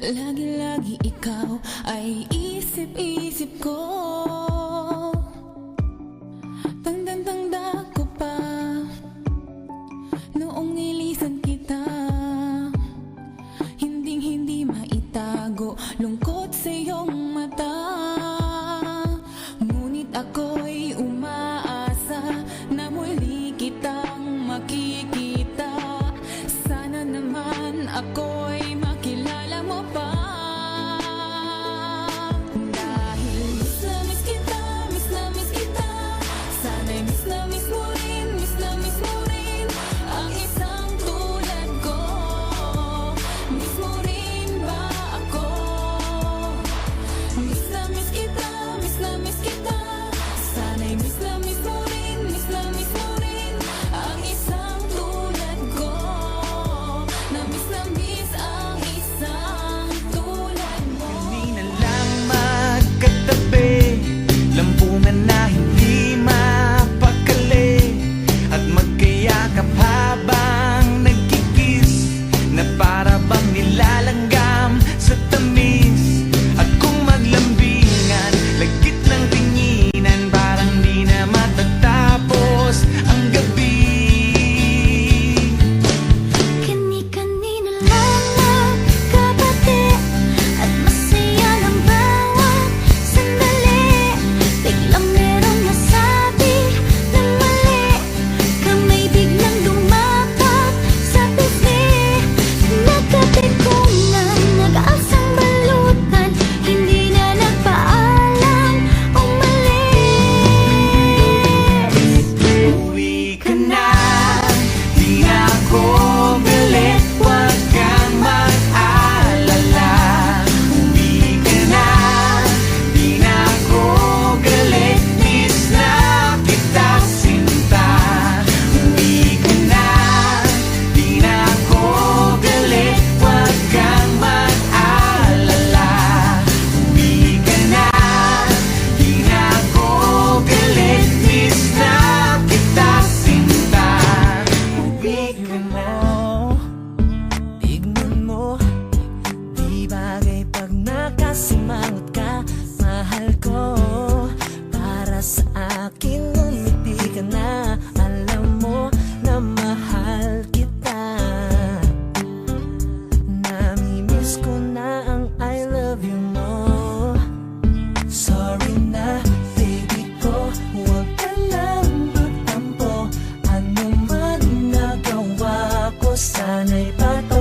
Lagi-lagi ikaw ay isip-isip ko. Tandang-tanda ko pa noong nilisan kita. Hinding-hindi maitago lungkot sa iyong mata. Ngunit ako'y umaasa na muli kitang makikita. Sana naman ako'y makilala mo pa. Dahil miss na miss kita, miss na miss kita. Sana'y miss na miss mo rin, miss na miss mo rin ang isang tulad ko. Miss mo rin ba ako? Miss na miss kita, miss na miss kita. Sana'y miss na miss mo rin, miss na miss mo rin ang isang tulad ko. Na miss ang isang tulad mo. Hindi na lang magkatabi, lampungan na hindi mapakali, at magkayakap habang nagkikis, na para bang nilalanggam sa tamis. At kung maglambingan, lagkit ng tinginan, parang di na matatapos ang gabi. Kani-kanina lang magkabati, at masaya ng bawat sandali. Biglang merong nasabi na mali, kamay biglang lumapat sa pisngi. Nagkapit ko na nag-aasang balutan, hindi na nagpaalam, umalis. Uwi ka na, di na ako galit, huwag kang mag-alala. Uwi ka na, di na ako galit, miss na kita sinta. Uwi ka na, di na ako galit, huwag kang mag-alala. Uwi ka na, di na ako galit, miss na kita sinta. Uwi ka na. Tignan mo, di bagay pag nakasimangot ka. Mahal ko, para sa akin ngumiti ka na. Alam mo na mahal kita. Namimiss ko na ang I love you mo. Sorry na, baby ko, huwag ka lang magtampo. Ano man nagawa ko, sana'y patuloy.